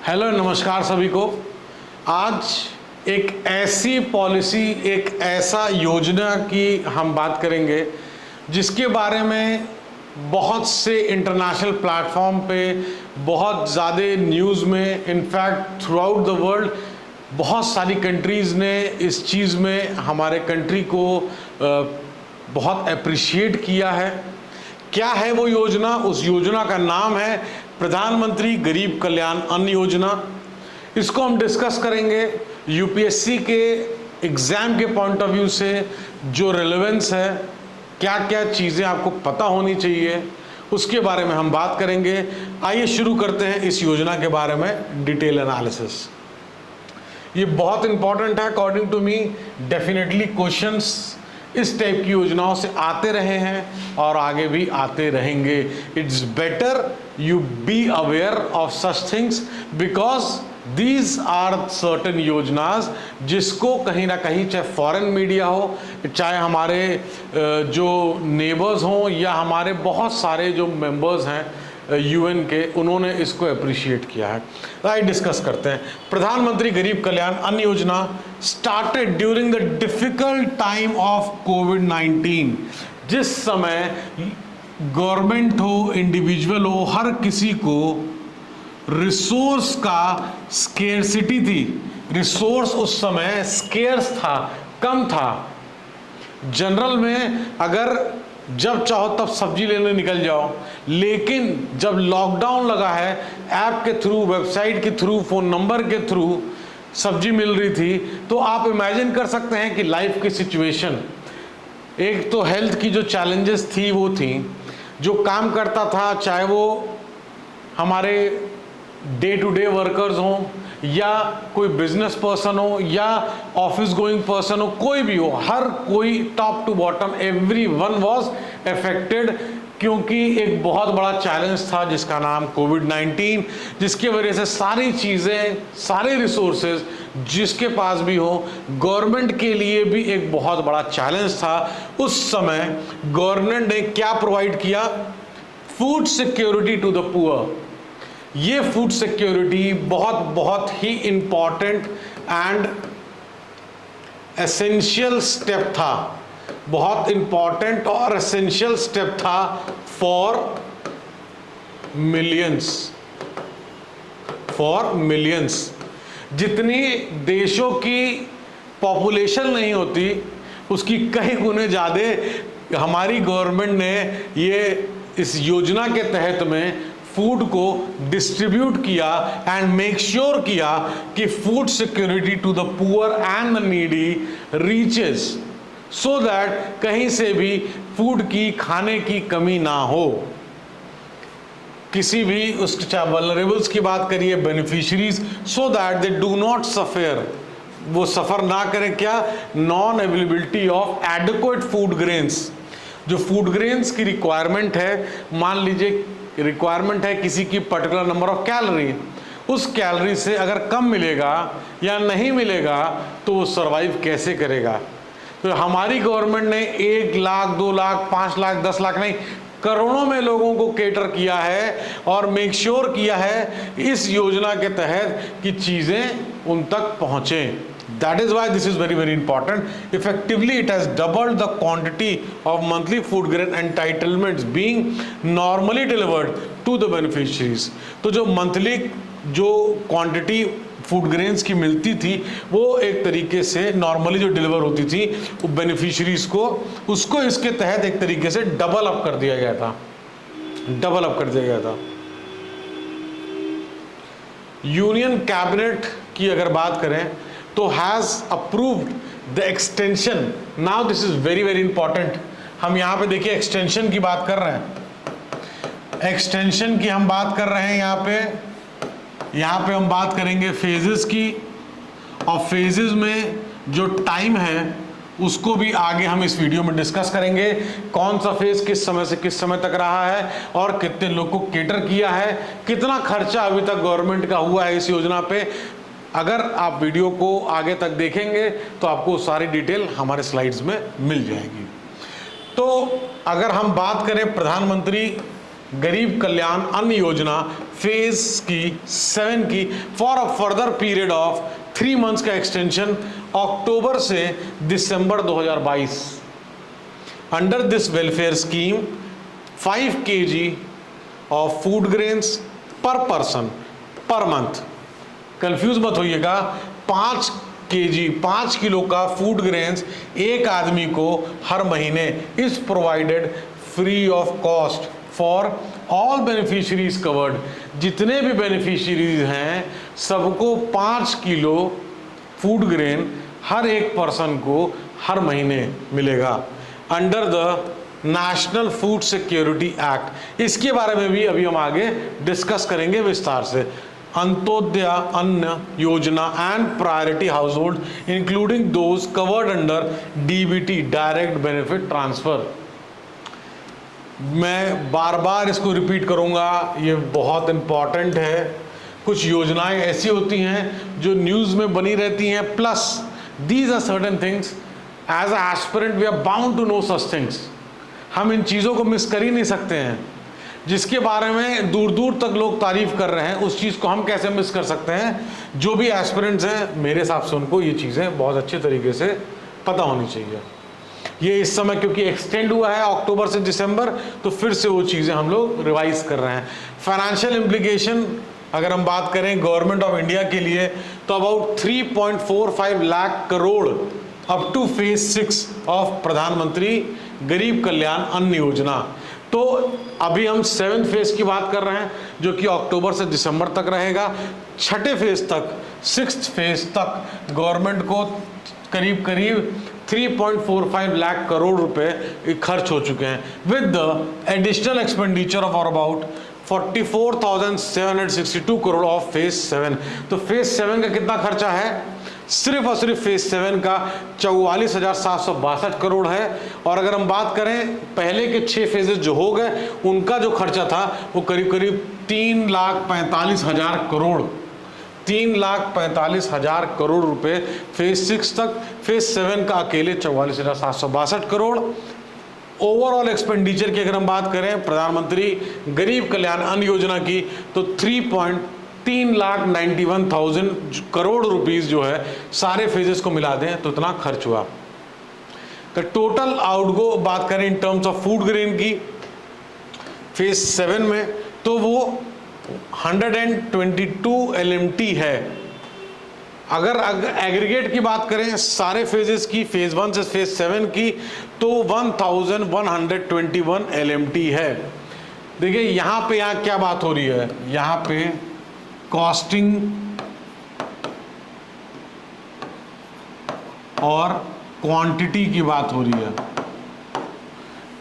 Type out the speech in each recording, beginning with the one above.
Hello नमस्कार सभी को। आज एक ऐसी पॉलिसी, एक ऐसा योजना की हम बात करेंगे जिसके बारे में बहुत से इंटरनेशनल प्लेटफॉर्म पे, बहुत ज़्यादा न्यूज़ में, in fact through out the world बहुत सारी कंट्रीज़ ने इस चीज़ में हमारे कंट्री को बहुत अप्रिशिएट किया है। क्या है वो योजना? उस योजना का नाम है प्रधानमंत्री गरीब कल्याण अन्न योजना। इसको हम डिस्कस करेंगे यूपीएससी के एग्ज़ाम के पॉइंट ऑफ व्यू से, जो रेलेवेंस है, क्या क्या चीज़ें आपको पता होनी चाहिए, उसके बारे में हम बात करेंगे। आइए शुरू करते हैं इस योजना के बारे में डिटेल एनालिसिस। ये बहुत इंपॉर्टेंट है according to me. Definitely questions इस टाइप की योजनाओं से आते रहे हैं और आगे भी आते रहेंगे। It's better you be aware of such things because these are certain योजनाज जिसको कहीं ना कहीं, चाहे फॉरेन मीडिया हो, चाहे हमारे जो नेबर्स हों, या हमारे बहुत सारे जो मेंबर्स हैं यूएन के, उन्होंने इसको अप्रिशिएट किया है। आइए डिस्कस करते हैं। प्रधानमंत्री गरीब Kalyan Anna Yojana started during the difficult time of कोविड-19। जिस समय गवर्नमेंट हो, इंडिविजुअल हो, हर किसी को रिसोर्स का स्केर्सिटी थी। रिसोर्स उस समय स्केर्स था, कम था। जनरल में अगर जब चाहो तब सब्जी लेने निकल जाओ, लेकिन जब लॉकडाउन लगा है, ऐप के थ्रू, वेबसाइट के थ्रू, फ़ोन नंबर के थ्रू सब्जी मिल रही थी, तो आप इमेजिन कर सकते हैं कि लाइफ की सिचुएशन, एक तो हेल्थ की जो चैलेंजेस थी वो थी। जो काम करता था, चाहे वो हमारे डे टू डे वर्कर्स हों, या कोई बिजनेस पर्सन हो, या ऑफिस गोइंग पर्सन हो, कोई भी हो, हर कोई top to bottom everyone was affected, क्योंकि एक बहुत बड़ा चैलेंज था जिसका नाम कोविड-19, जिसकी वजह से सारी चीज़ें, सारे रिसोर्सेज जिसके पास भी हो, गवर्नमेंट के लिए भी एक बहुत बड़ा चैलेंज था। उस समय गवर्नमेंट ने क्या प्रोवाइड किया? Food security to the poor. ये फूड सिक्योरिटी बहुत ही इंपॉर्टेंट एंड एसेंशियल स्टेप था, बहुत इंपॉर्टेंट और एसेंशियल स्टेप था फॉर मिलियंस। जितनी देशों की पॉपुलेशन नहीं होती, उसकी कई गुने ज़्यादा हमारी गवर्नमेंट ने ये इस योजना के तहत में फूड को डिस्ट्रीब्यूट किया एंड मेक श्योर किया कि food security to the poor and the needy reaches, so that कहीं से भी फूड की, खाने की कमी ना हो। किसी भी उसके, चाहे वल्नरेबल्स की बात करिए, beneficiaries, so that they do not suffer, वो सफ़र ना करें। क्या? Non availability of adequate food grains. जो फूड ग्रेन्स की रिक्वायरमेंट है, मान लीजिए रिक्वायरमेंट है किसी की पर्टिकुलर नंबर ऑफ कैलोरी, उस कैलोरी से अगर कम मिलेगा या नहीं मिलेगा तो वो सरवाइव कैसे करेगा? तो हमारी गवर्नमेंट ने 1 लाख, 2 लाख, 5 लाख, 10 लाख नहीं, करोड़ों में लोगों को केटर किया है और मेक श्योर किया है इस योजना के तहत कि चीज़ें उन तक पहुँचें। That is why this is very important. Effectively, it has doubled the quantity of monthly food grain entitlements being normally delivered to the beneficiaries. तो जो मंथली जो क्वांटिटी फूड ग्रेन्स की मिलती थी, वो एक तरीके से नॉर्मली जो डिलीवर होती थी वो बेनिफिशरीज को, उसको इसके तहत एक तरीके से डबल अप कर दिया गया था। यूनियन कैबिनेट की अगर बात करें तो has approved the extension. Now this is very important. हम यहाँ पे देखिए एक्सटेंशन की बात कर रहे हैं, एक्सटेंशन की हम बात कर रहे हैं। यहाँ पे हम बात करेंगे फेजेस की, और फेजेस में जो टाइम है उसको भी आगे हम इस वीडियो में डिस्कस करेंगे। कौन सा फेज किस समय से किस समय तक रहा है और कितने लोग को केटर किया है, कितना खर्चा अभी तक गवर्नमेंट का हुआ है इस योजना पे। अगर आप वीडियो को आगे तक देखेंगे तो आपको सारी डिटेल हमारे स्लाइड्स में मिल जाएगी। तो अगर हम बात करें प्रधानमंत्री गरीब कल्याण अन्न योजना फेज की 7 की for a further period of 3 months का एक्सटेंशन अक्टूबर से दिसंबर 2022। Under this welfare scheme 5 kg of food grains पर पर्सन पर मंथ। कंफ्यूज मत होइएगा, 5 किलो का फूड ग्रेन्स एक आदमी को हर महीने is provided free of cost for all beneficiaries covered. जितने भी बेनिफिशियरीज हैं सबको 5 किलो फूड ग्रेन हर एक पर्सन को हर महीने मिलेगा under the national food security act. इसके बारे में भी अभी हम आगे डिस्कस करेंगे विस्तार से। अंत्योदय अन्न योजना and priority house hold including those covered under DBT direct benefit transfer. मैं बार बार इसको रिपीट करूंगा, ये बहुत इंपॉर्टेंट है। कुछ योजनाएं ऐसी होती हैं जो न्यूज़ में बनी रहती हैं, plus these are certain things as a aspirant we are bound to know such things. हम इन चीज़ों को मिस कर ही नहीं सकते हैं। जिसके बारे में दूर दूर तक लोग तारीफ कर रहे हैं उस चीज़ को हम कैसे मिस कर सकते हैं। जो भी एस्पिरेंट्स हैं मेरे हिसाब से उनको ये चीज़ें बहुत अच्छे तरीके से पता होनी चाहिए। ये इस समय क्योंकि एक्सटेंड हुआ है अक्टूबर से दिसंबर, तो फिर से वो चीज़ें हम लोग रिवाइज कर रहे हैं। फाइनेंशियल इम्प्लीकेशन अगर हम बात करें गवर्नमेंट ऑफ इंडिया के लिए तो about 3.45 lakh crore up two phase 6 of प्रधानमंत्री गरीब कल्याण अन्न योजना। तो अभी हम 7th फेज की बात कर रहे हैं जो कि अक्टूबर से दिसंबर तक रहेगा। छठे फेज तक 6th फेज तक गवर्नमेंट को करीब करीब 3.45 लाख करोड़ रुपए खर्च हो चुके हैं with the additional expenditure of about 44,762 crore of phase 7। तो फेज 7 का कितना खर्चा है? सिर्फ और सिर्फ फेज 7 का 44,762 करोड़ है। और अगर हम बात करें पहले के 6 फेजेस जो हो गए उनका जो खर्चा था वो करीब करीब 3,45,000 करोड़ 3,45,000 करोड़ रुपए फेज 6 तक। फेज 7 का अकेले 44,762 करोड़। ओवरऑल एक्सपेंडिचर की अगर हम बात करें प्रधानमंत्री गरीब कल्याण अन्न योजना की तो 3,91,000 करोड़ रुपीस जो है सारे फेजेस को मिला दें तो इतना खर्च हुआ। तो टोटल आउटगो बात करें in terms of food grain की फेज 7 में तो वो 122 LMT है। अगर एग्रीगेट की बात करें सारे फेजेस की फेज 1 से फेज 7 की तो 1121 LMT है। देखिए यहाँ पे क्या बात हो रही है, यहाँ पे कॉस्टिंग और क्वांटिटी की बात हो रही है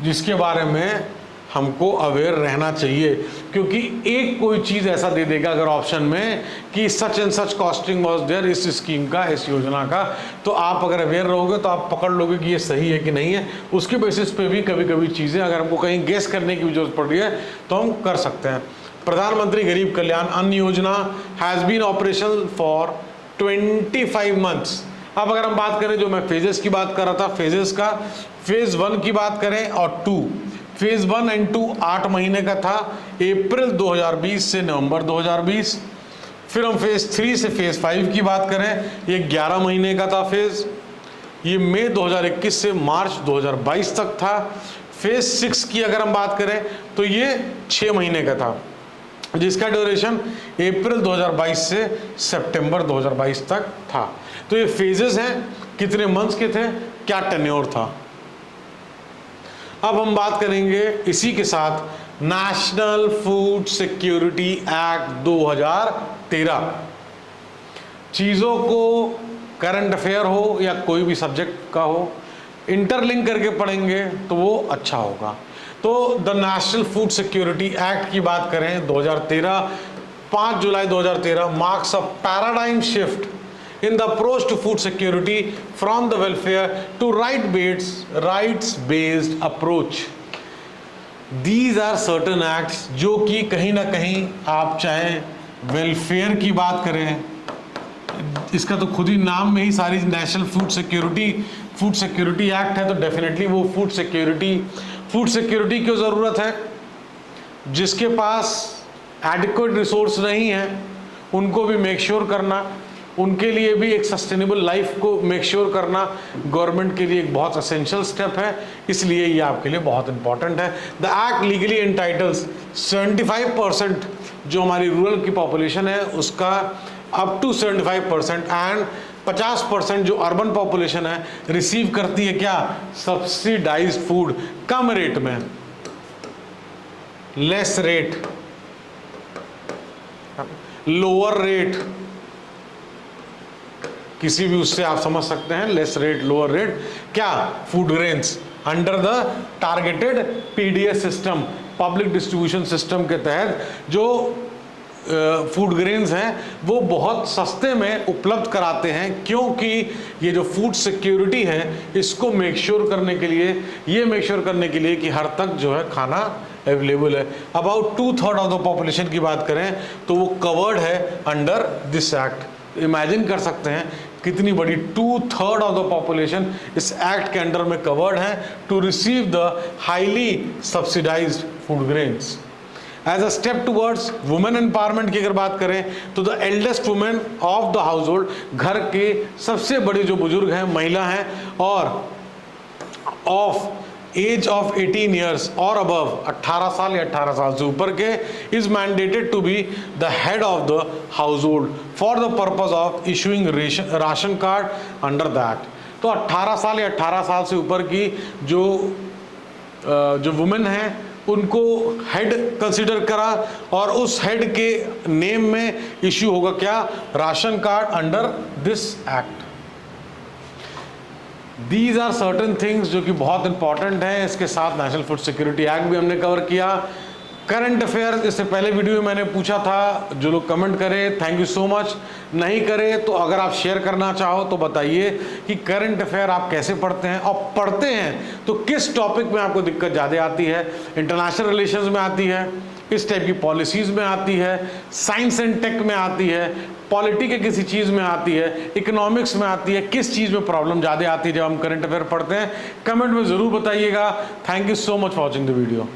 जिसके बारे में हमको अवेयर रहना चाहिए। क्योंकि एक कोई चीज़ ऐसा दे देगा अगर ऑप्शन में कि such and such costing was there इस स्कीम का इस योजना का, तो आप अगर अवेयर रहोगे तो आप पकड़ लोगे कि ये सही है कि नहीं है। उसके बेसिस पे भी कभी कभी चीज़ें अगर हमको कहीं गेस करने की जरूरत पड़ रही है तो हम कर सकते हैं। प्रधानमंत्री गरीब Kalyan Anna Yojana has been operational for 25 months. अब अगर हम बात करें जो मैं फेजेस की बात कर रहा था फेजेस का, फेज 1 की बात करें और 2 फेज 1 एंड 2 8 महीने का था, अप्रैल 2020 से नवंबर 2020। फिर हम फेज 3 से फेज 5 की बात करें ये 11 महीने का था फेज, ये मई 2021 से मार्च 2022 तक था। फेज 6 की अगर हम बात करें तो ये 6 महीने का था जिसका ड्यूरेशन अप्रैल 2022 से सितंबर 2022 तक था। तो ये फेजेस हैं, कितने मंथ्स के थे, क्या टेन्योर था। अब हम बात करेंगे इसी के साथ नेशनल फूड सिक्योरिटी एक्ट 2013। चीज़ों को करंट अफेयर हो या कोई भी सब्जेक्ट का हो इंटरलिंक करके पढ़ेंगे तो वो अच्छा होगा। तो the national food security act की बात करें 2013, 5 जुलाई 2013 marks a paradigm shift in the approach to food security from the welfare to rights based approach. These are certain acts जो कि कहीं ना कहीं आप चाहे वेलफेयर की बात करें, इसका तो खुद ही नाम में ही सारी नेशनल फूड सिक्योरिटी एक्ट है, तो डेफिनेटली वो फूड सिक्योरिटी क्यों ज़रूरत है। जिसके पास एडिक्वेट रिसोर्स नहीं है उनको भी मेक श्योर करना, उनके लिए भी एक सस्टेनेबल लाइफ को मेक श्योर करना गवर्नमेंट के लिए एक बहुत असेंशियल स्टेप है, इसलिए ये आपके लिए बहुत इंपॉर्टेंट है। द एक्ट लीगली एंटाइटल्स 75% जो हमारी रूरल की पॉपुलेशन है उसका अप टू 75% एंड 50% जो अर्बन पॉपुलेशन है रिसीव करती है क्या, सब्सिडाइज्ड फूड, कम रेट में, लेस रेट, लोअर रेट, किसी भी उससे आप समझ सकते हैं, लेस रेट लोअर रेट, क्या, food grains under the targeted PDS system, public distribution system के तहत जो फूड ग्रेन्स हैं वो बहुत सस्ते में उपलब्ध कराते हैं, क्योंकि ये जो फूड सिक्योरिटी है इसको मेक श्योर करने के लिए, ये मेक श्योर करने के लिए कि हर तक जो है खाना अवेलेबल है। अबाउट 2/3 ऑफ द पॉपुलेशन की बात करें तो वो कवर्ड है अंडर दिस एक्ट। इमेजिन कर सकते हैं कितनी बड़ी 2/3 ऑफ द पॉपुलेशन इस एक्ट के अंडर में कवर्ड है to receive the highly subsidised food grains. As a step towards women empowerment की अगर बात करें तो the eldest women of the household, घर के सबसे बड़े जो बुजुर्ग हैं महिला हैं और ऑफ एज ऑफ 18 ईयर्स और अबव, 18 साल या 18 साल से ऊपर के, is mandated to be the head of the household for the purpose of issuing ration card under that. तो 18 साल या 18 साल से ऊपर की जो वुमेन हैं उनको हेड कंसिडर करा और उस हेड के नेम में इश्यू होगा क्या, ration card under this act. These are certain things जो कि बहुत इंपॉर्टेंट हैं। इसके साथ नेशनल फूड सिक्योरिटी एक्ट भी हमने कवर किया। करंट अफेयर इससे पहले वीडियो में मैंने पूछा था, जो लोग कमेंट करें थैंक यू सो मच, नहीं करे तो अगर आप शेयर करना चाहो तो बताइए कि करंट अफेयर आप कैसे पढ़ते हैं और पढ़ते हैं तो किस टॉपिक में आपको दिक्कत ज़्यादा आती है। इंटरनेशनल रिलेशंस में आती है, इस टाइप की पॉलिसीज़ में आती है, साइंस एंड टेक में आती है, पॉलिटी के किसी चीज़ में आती है, इकोनॉमिक्स में आती है, किस चीज़ में प्रॉब्लम ज़्यादा आती है जब हम करंट अफेयर पढ़ते हैं, कमेंट में ज़रूर बताइएगा। Thank you so much for watching the video.